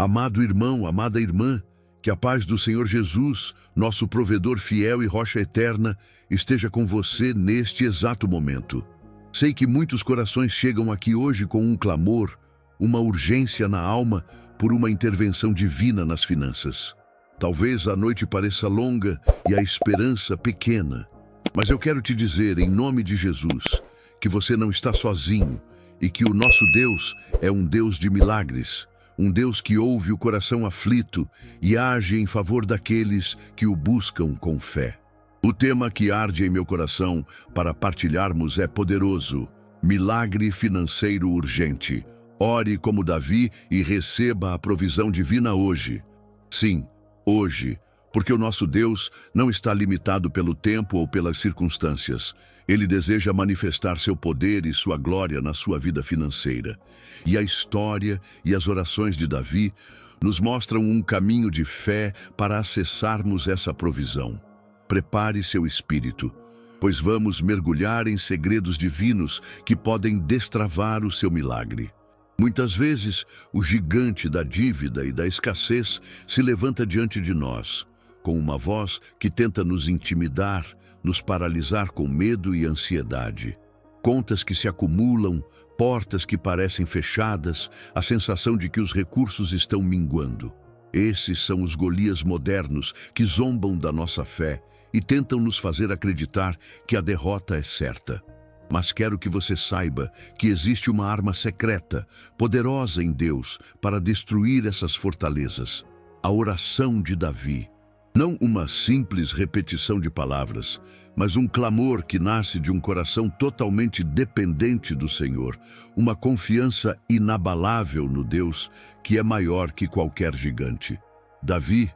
Amado irmão, amada irmã, que a paz do Senhor Jesus, nosso provedor fiel e rocha eterna, esteja com você neste exato momento. Sei que muitos corações chegam aqui hoje com um clamor, uma urgência na alma por uma intervenção divina nas finanças. Talvez a noite pareça longa e a esperança pequena, mas eu quero te dizer, em nome de Jesus, que você não está sozinho e que o nosso Deus é um Deus de milagres, um Deus que ouve o coração aflito e age em favor daqueles que o buscam com fé. O tema que arde em meu coração para partilharmos é poderoso: milagre financeiro urgente. Ore como Davi e receba a provisão divina hoje. Sim, hoje, porque o nosso Deus não está limitado pelo tempo ou pelas circunstâncias. Ele deseja manifestar seu poder e sua glória na sua vida financeira. E a história e as orações de Davi nos mostram um caminho de fé para acessarmos essa provisão. Prepare seu espírito, pois vamos mergulhar em segredos divinos que podem destravar o seu milagre. Muitas vezes, o gigante da dívida e da escassez se levanta diante de nós, com uma voz que tenta nos intimidar, nos paralisar com medo e ansiedade. Contas que se acumulam, portas que parecem fechadas, a sensação de que os recursos estão minguando. Esses são os Golias modernos que zombam da nossa fé e tentam nos fazer acreditar que a derrota é certa. Mas quero que você saiba que existe uma arma secreta, poderosa em Deus, para destruir essas fortalezas: a oração de Davi. Não uma simples repetição de palavras, mas um clamor que nasce de um coração totalmente dependente do Senhor, uma confiança inabalável no Deus que é maior que qualquer gigante. Davi,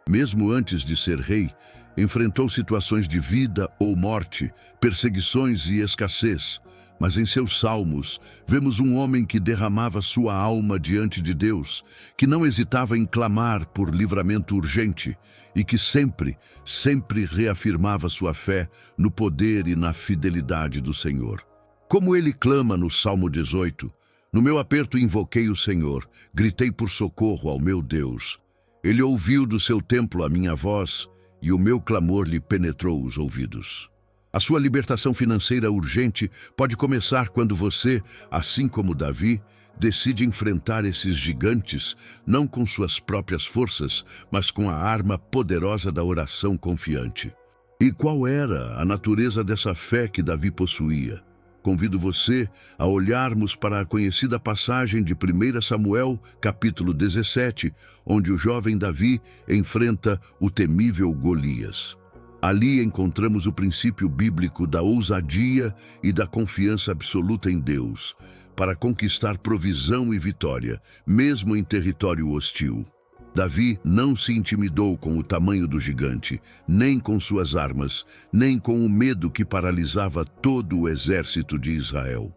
mesmo antes de ser rei, enfrentou situações de vida ou morte, perseguições e escassez, mas em seus salmos vemos um homem que derramava sua alma diante de Deus, que não hesitava em clamar por livramento urgente e que sempre reafirmava sua fé no poder e na fidelidade do Senhor. Como ele clama no Salmo 18, no meu aperto invoquei o Senhor, gritei por socorro ao meu Deus. Ele ouviu do seu templo a minha voz, e o meu clamor lhe penetrou os ouvidos. A sua libertação financeira urgente pode começar quando você, assim como Davi, decide enfrentar esses gigantes, não com suas próprias forças, mas com a arma poderosa da oração confiante. E qual era a natureza dessa fé que Davi possuía? Convido você a olharmos para a conhecida passagem de 1 Samuel, capítulo 17, onde o jovem Davi enfrenta o temível Golias. Ali encontramos o princípio bíblico da ousadia e da confiança absoluta em Deus, para conquistar provisão e vitória, mesmo em território hostil. Davi não se intimidou com o tamanho do gigante, nem com suas armas, nem com o medo que paralisava todo o exército de Israel.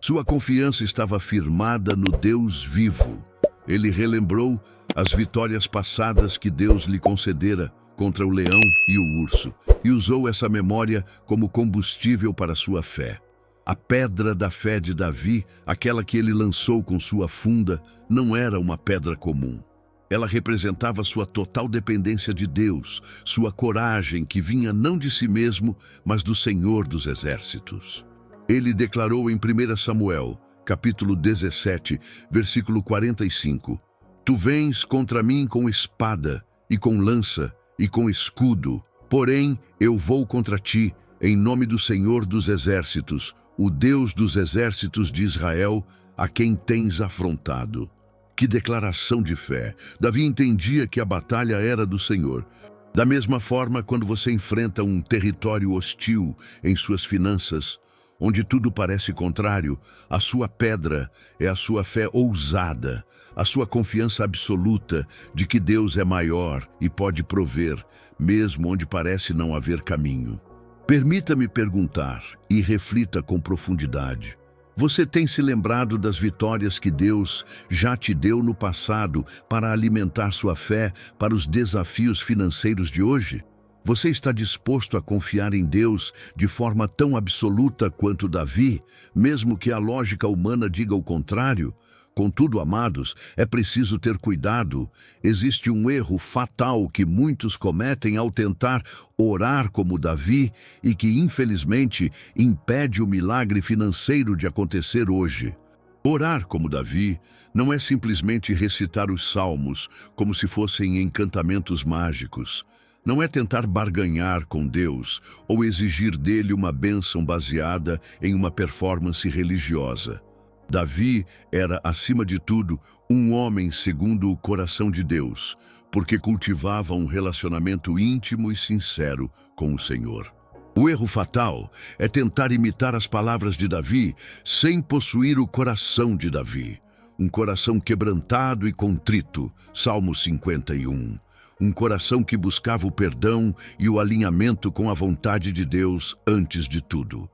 Sua confiança estava firmada no Deus vivo. Ele relembrou as vitórias passadas que Deus lhe concedera contra o leão e o urso, e usou essa memória como combustível para sua fé. A pedra da fé de Davi, aquela que ele lançou com sua funda, não era uma pedra comum. Ela representava sua total dependência de Deus, sua coragem que vinha não de si mesmo, mas do Senhor dos Exércitos. Ele declarou em 1 Samuel, capítulo 17, versículo 45, Tu vens contra mim com espada, e com lança, e com escudo, porém eu vou contra ti, em nome do Senhor dos Exércitos, o Deus dos Exércitos de Israel, a quem tens afrontado. Que declaração de fé! Davi entendia que a batalha era do Senhor. Da mesma forma, quando você enfrenta um território hostil em suas finanças, onde tudo parece contrário, a sua pedra é a sua fé ousada, a sua confiança absoluta de que Deus é maior e pode prover, mesmo onde parece não haver caminho. Permita-me perguntar, e reflita com profundidade: você tem se lembrado das vitórias que Deus já te deu no passado para alimentar sua fé para os desafios financeiros de hoje? Você está disposto a confiar em Deus de forma tão absoluta quanto Davi, mesmo que a lógica humana diga o contrário? Contudo, amados, é preciso ter cuidado. Existe um erro fatal que muitos cometem ao tentar orar como Davi e que, infelizmente, impede o milagre financeiro de acontecer hoje. Orar como Davi não é simplesmente recitar os salmos como se fossem encantamentos mágicos. Não é tentar barganhar com Deus ou exigir dele uma bênção baseada em uma performance religiosa. Davi era, acima de tudo, um homem segundo o coração de Deus, porque cultivava um relacionamento íntimo e sincero com o Senhor. O erro fatal é tentar imitar as palavras de Davi sem possuir o coração de Davi. Um coração quebrantado e contrito, Salmo 51. Um coração que buscava o perdão e o alinhamento com a vontade de Deus antes de tudo.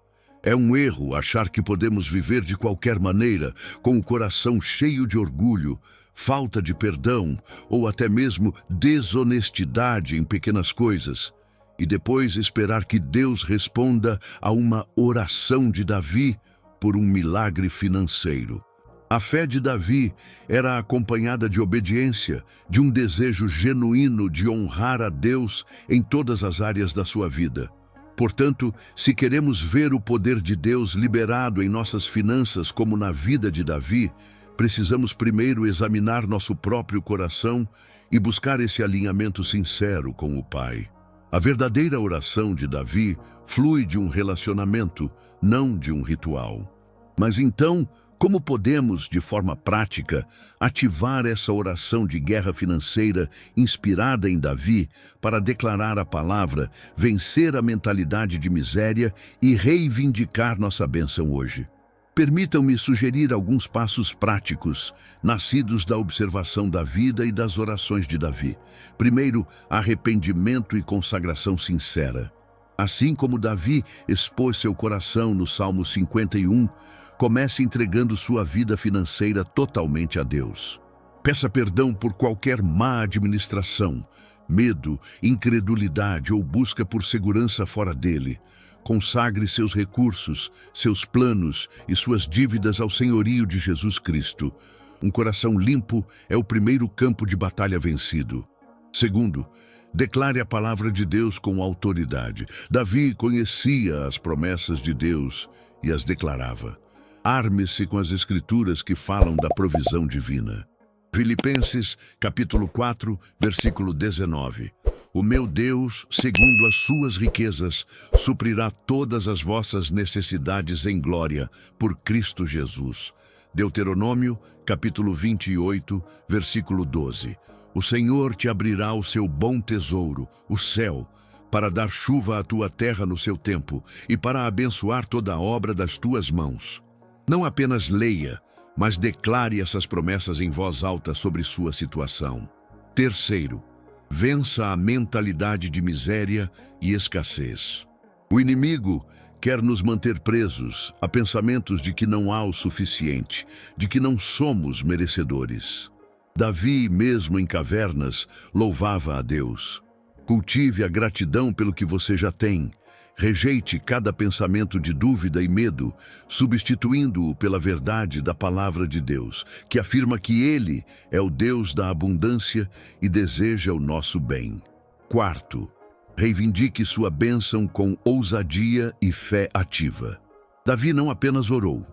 É um erro achar que podemos viver de qualquer maneira, com o coração cheio de orgulho, falta de perdão ou até mesmo desonestidade em pequenas coisas, e depois esperar que Deus responda a uma oração de Davi por um milagre financeiro. A fé de Davi era acompanhada de obediência, de um desejo genuíno de honrar a Deus em todas as áreas da sua vida. Portanto, se queremos ver o poder de Deus liberado em nossas finanças como na vida de Davi, precisamos primeiro examinar nosso próprio coração e buscar esse alinhamento sincero com o Pai. A verdadeira oração de Davi flui de um relacionamento, não de um ritual. Mas então, como podemos, de forma prática, ativar essa oração de guerra financeira inspirada em Davi para declarar a palavra, vencer a mentalidade de miséria e reivindicar nossa bênção hoje? Permitam-me sugerir alguns passos práticos, nascidos da observação da vida e das orações de Davi. Primeiro, arrependimento e consagração sincera. Assim como Davi expôs seu coração no Salmo 51, comece entregando sua vida financeira totalmente a Deus. Peça perdão por qualquer má administração, medo, incredulidade ou busca por segurança fora dele. Consagre seus recursos, seus planos e suas dívidas ao senhorio de Jesus Cristo. Um coração limpo é o primeiro campo de batalha vencido. Segundo, declare a palavra de Deus com autoridade. Davi conhecia as promessas de Deus e as declarava. Arme-se com as escrituras que falam da provisão divina. Filipenses, capítulo 4, versículo 19. O meu Deus, segundo as suas riquezas, suprirá todas as vossas necessidades em glória, por Cristo Jesus. Deuteronômio, capítulo 28, versículo 12. O Senhor te abrirá o seu bom tesouro, o céu, para dar chuva à tua terra no seu tempo e para abençoar toda a obra das tuas mãos. Não apenas leia, mas declare essas promessas em voz alta sobre sua situação. Terceiro, vença a mentalidade de miséria e escassez. O inimigo quer nos manter presos a pensamentos de que não há o suficiente, de que não somos merecedores. Davi, mesmo em cavernas, louvava a Deus. Cultive a gratidão pelo que você já tem. Rejeite cada pensamento de dúvida e medo, substituindo-o pela verdade da palavra de Deus, que afirma que Ele é o Deus da abundância e deseja o nosso bem. Quarto, reivindique sua bênção com ousadia e fé ativa. Davi não apenas orou,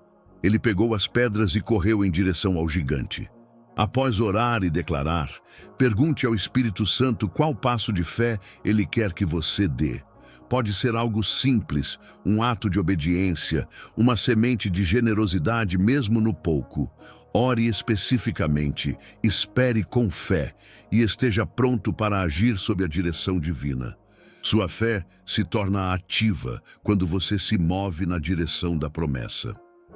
ele pegou as pedras e correu em direção ao gigante. Após orar e declarar, pergunte ao Espírito Santo qual passo de fé ele quer que você dê. Pode ser algo simples, um ato de obediência, uma semente de generosidade mesmo no pouco. Ore especificamente, espere com fé e esteja pronto para agir sob a direção divina. Sua fé se torna ativa quando você se move na direção da promessa.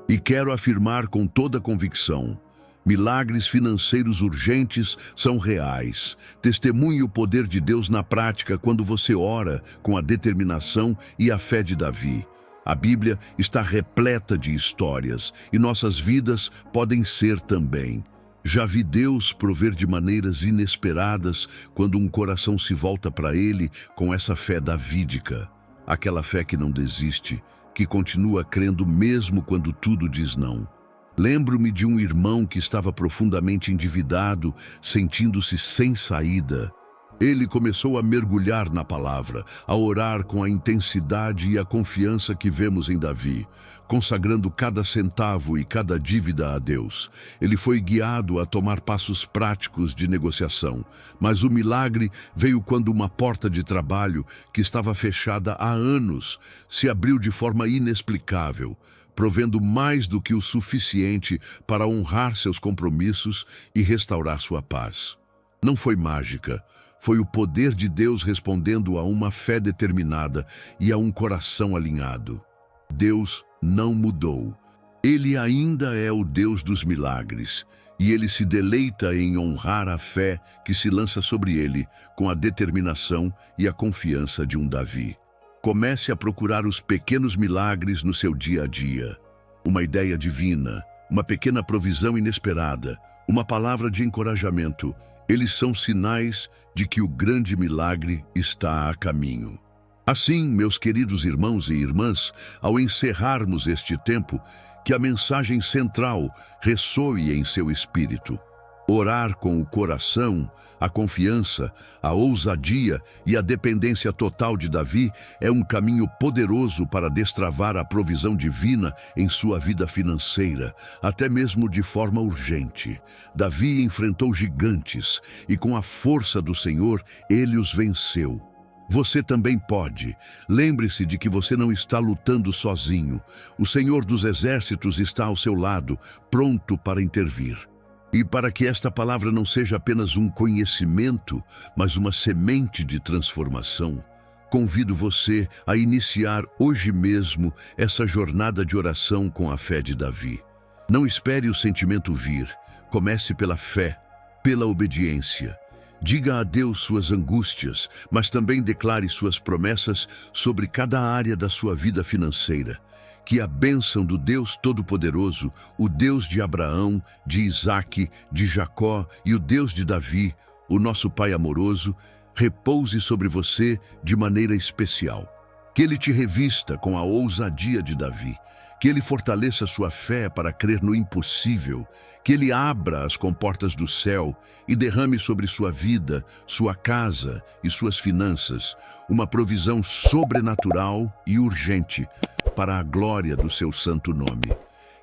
E quero afirmar com toda convicção, milagres financeiros urgentes são reais. Testemunhe o poder de Deus na prática quando você ora com a determinação e a fé de Davi. A Bíblia está repleta de histórias e nossas vidas podem ser também. Já vi Deus prover de maneiras inesperadas quando um coração se volta para Ele com essa fé davídica. Aquela fé que não desiste, que continua crendo mesmo quando tudo diz não. Lembro-me de um irmão que estava profundamente endividado, sentindo-se sem saída. Ele começou a mergulhar na palavra, a orar com a intensidade e a confiança que vemos em Davi, consagrando cada centavo e cada dívida a Deus. Ele foi guiado a tomar passos práticos de negociação, mas o milagre veio quando uma porta de trabalho, que estava fechada há anos, se abriu de forma inexplicável, provendo mais do que o suficiente para honrar seus compromissos e restaurar sua paz. Não foi mágica. Foi o poder de Deus respondendo a uma fé determinada e a um coração alinhado. Deus não mudou. Ele ainda é o Deus dos milagres, e Ele se deleita em honrar a fé que se lança sobre Ele com a determinação e a confiança de um Davi. Comece a procurar os pequenos milagres no seu dia a dia. Uma ideia divina, uma pequena provisão inesperada, uma palavra de encorajamento. Eles são sinais de que o grande milagre está a caminho. Assim, meus queridos irmãos e irmãs, ao encerrarmos este tempo, que a mensagem central ressoe em seu espírito. Orar com o coração, a confiança, a ousadia e a dependência total de Davi é um caminho poderoso para destravar a provisão divina em sua vida financeira, até mesmo de forma urgente. Davi enfrentou gigantes e, com a força do Senhor, ele os venceu. Você também pode. Lembre-se de que você não está lutando sozinho. O Senhor dos Exércitos está ao seu lado, pronto para intervir. E para que esta palavra não seja apenas um conhecimento, mas uma semente de transformação, convido você a iniciar hoje mesmo essa jornada de oração com a fé de Davi. Não espere o sentimento vir. Comece pela fé, pela obediência. Diga a Deus suas angústias, mas também declare suas promessas sobre cada área da sua vida financeira. Que a bênção do Deus Todo-Poderoso, o Deus de Abraão, de Isaque, de Jacó e o Deus de Davi, o nosso Pai amoroso, repouse sobre você de maneira especial. Que Ele te revista com a ousadia de Davi. Que Ele fortaleça sua fé para crer no impossível. Que Ele abra as comportas do céu e derrame sobre sua vida, sua casa e suas finanças uma provisão sobrenatural e urgente para a glória do seu santo nome.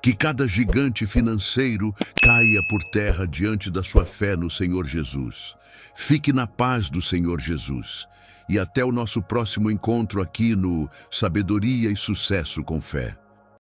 Que cada gigante financeiro caia por terra diante da sua fé no Senhor Jesus. Fique na paz do Senhor Jesus. E até o nosso próximo encontro aqui no Sabedoria e Sucesso com Fé.